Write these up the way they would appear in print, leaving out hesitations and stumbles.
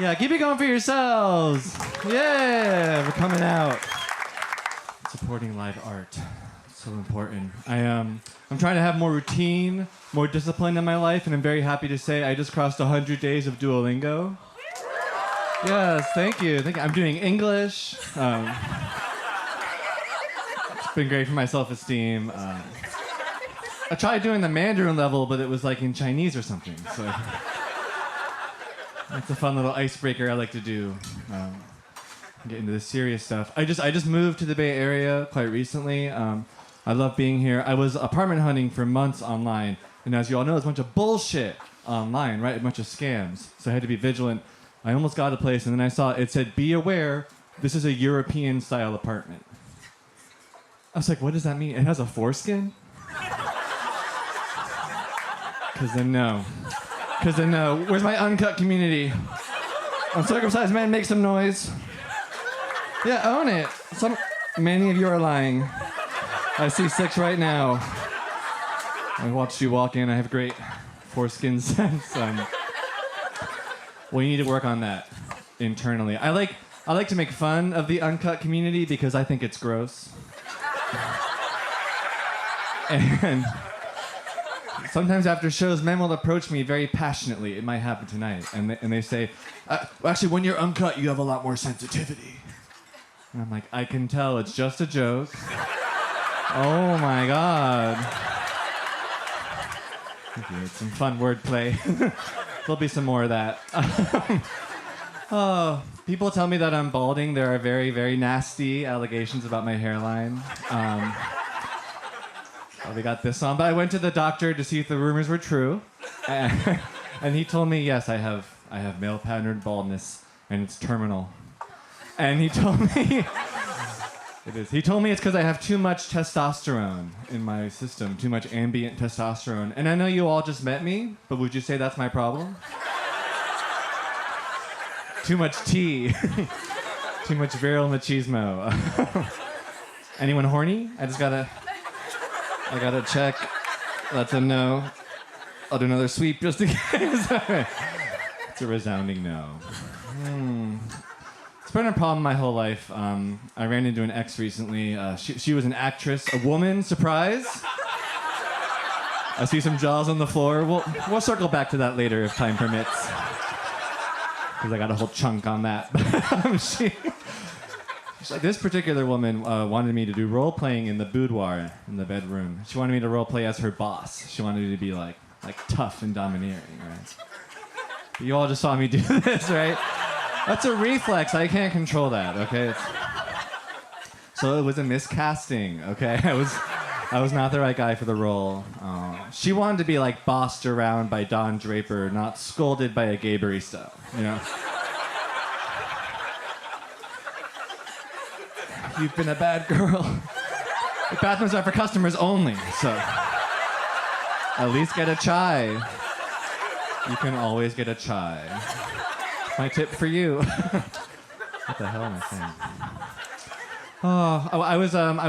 Yeah, keep it going for yourselves. Yeah, we're coming out. Supporting live art. It's so important. I'm trying to have more routine, more discipline in my life, and I'm very happy to say I just crossed 100 days of Duolingo. Yes, thank you. I'm doing English. It's been great for my self-esteem. I tried doing the Mandarin level, but it was like in Chinese or something. So it's a fun little icebreaker I like to do. Get into the serious stuff. I just moved to the Bay Area quite recently. I love being here. I was apartment hunting for months online, and as you all know, there's a bunch of bullshit online, right? A bunch of scams. So I had to be vigilant. I almost got a place, and then I saw it said, "Be aware, this is a European-style apartment." I was like, "What does that mean? It has a foreskin?" Because then no. Where's my uncut community? Uncircumcised men, make some noise. Yeah, own it. Many of you are lying. I see 6 right now. I watched you walk in. I have great foreskin sense. Well, you need to work on that internally. I like to make fun of the uncut community because I think it's gross. And sometimes after shows, men will approach me very passionately. It might happen tonight. And they say, actually, when you're uncut, you have a lot more sensitivity. And I'm like, I can tell. It's just a joke. Oh, my God. Thank you. It's some fun wordplay. There'll be some more of that. People tell me that I'm balding. There are very, very nasty allegations about my hairline. We got this on, but I went to the doctor to see if the rumors were true, and he told me, yes, I have male pattern baldness, and it's terminal. And he told me it is. He told me it's because I have too much testosterone in my system, too much ambient testosterone. And I know you all just met me, but would you say that's my problem? Too much tea, too much virile machismo. Anyone horny? I gotta check. That's a no. I'll do another sweep just in case. It's a resounding no. It's been a problem my whole life. I ran into an ex recently. She was an actress, a woman, surprise. I see some jaws on the floor. We'll circle back to that later if time permits. Because I got a whole chunk on that. She's like, this particular woman wanted me to do role-playing in the boudoir, in the bedroom. She wanted me to role-play as her boss. She wanted me to be like tough and domineering, right? You all just saw me do this, right? That's a reflex. I can't control that, okay? So it was a miscasting, okay? I was not the right guy for the role. She wanted to be like bossed around by Don Draper, not scolded by a gay barista, you know? You've been a bad girl. The bathrooms are for customers only, so at least get a chai. You can always get a chai. My tip for you. What the hell am I saying? Oh, I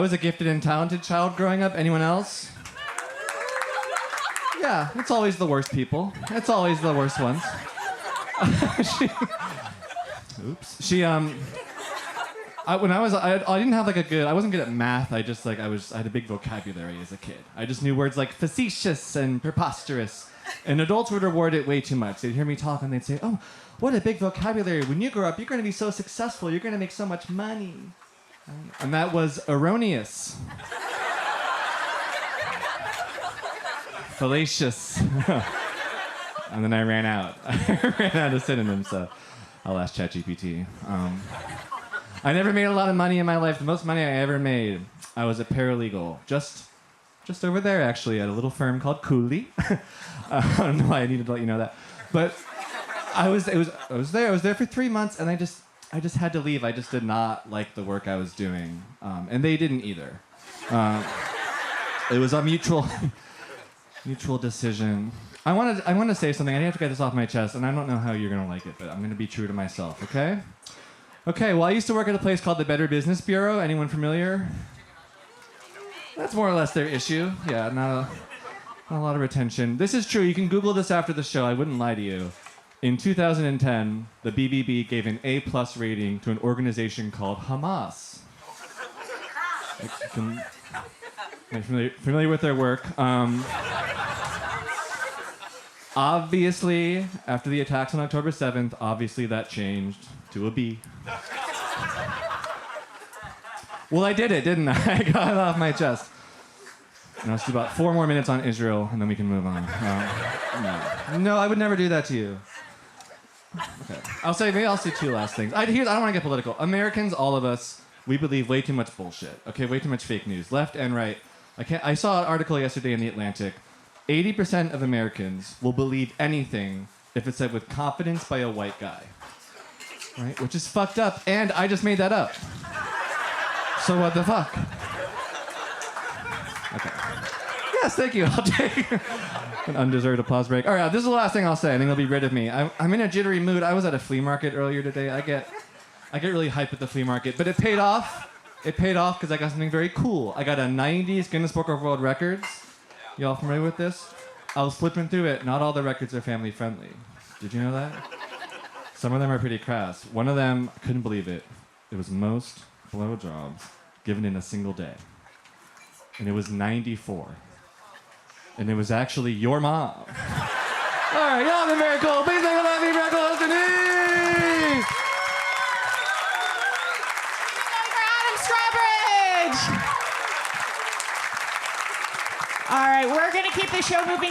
was a gifted and talented child growing up. Anyone else? Yeah, it's always the worst people. It's always the worst ones. I didn't have I wasn't good at math. I had a big vocabulary as a kid. I just knew words like facetious and preposterous. And adults would reward it way too much. They'd hear me talk and they'd say, "Oh, what a big vocabulary. When you grow up, you're going to be so successful. You're going to make so much money." And that was erroneous. Fallacious. And then I ran out. I ran out of synonyms, so I'll ask ChatGPT. I never made a lot of money in my life. The most money I ever made, I was a paralegal. Just over there, actually, at a little firm called Cooley. I don't know why I needed to let you know that. But I was there for 3 months, and I just had to leave. I just did not like the work I was doing. And they didn't either. It was a mutual decision. I want to say something. I have to get this off my chest, and I don't know how you're going to like it, but I'm going to be true to myself, okay? Okay, well, I used to work at a place called the Better Business Bureau. Anyone familiar? That's more or less their issue. Yeah, not a lot of retention. This is true. You can Google this after the show. I wouldn't lie to you. In 2010, the BBB gave an A+ rating to an organization called Hamas. Familiar with their work. Obviously, after the attacks on October 7th, obviously that changed to a B. Well, I did it, didn't I? I got it off my chest. Now let's do about 4 more minutes on Israel, and then we can move on. No, I would never do that to you. Okay. Maybe I'll say 2 last things. I don't want to get political. Americans, all of us, we believe way too much bullshit. Okay, way too much fake news, left and right. I saw an article yesterday in The Atlantic. 80% of Americans will believe anything if it's said with confidence by a white guy. Right? Which is fucked up, and I just made that up. So what the fuck? Okay. Yes, thank you. I'll take an undeserved applause break. All right, this is the last thing I'll say. I think they'll be rid of me. I'm in a jittery mood. I was at a flea market earlier today. I get really hyped at the flea market, but it paid off. It paid off because I got something very cool. I got a 90s Guinness Book of World Records. Y'all familiar with this? I was flipping through it. Not all the records are family friendly. Did you know that? Some of them are pretty crass. One of them, I couldn't believe it. It was most blowjobs given in a single day. And it was 94. And it was actually your mom. All right, y'all have been very cool. Please make a loud for Miracle Denise! All right, we're going to keep the show moving.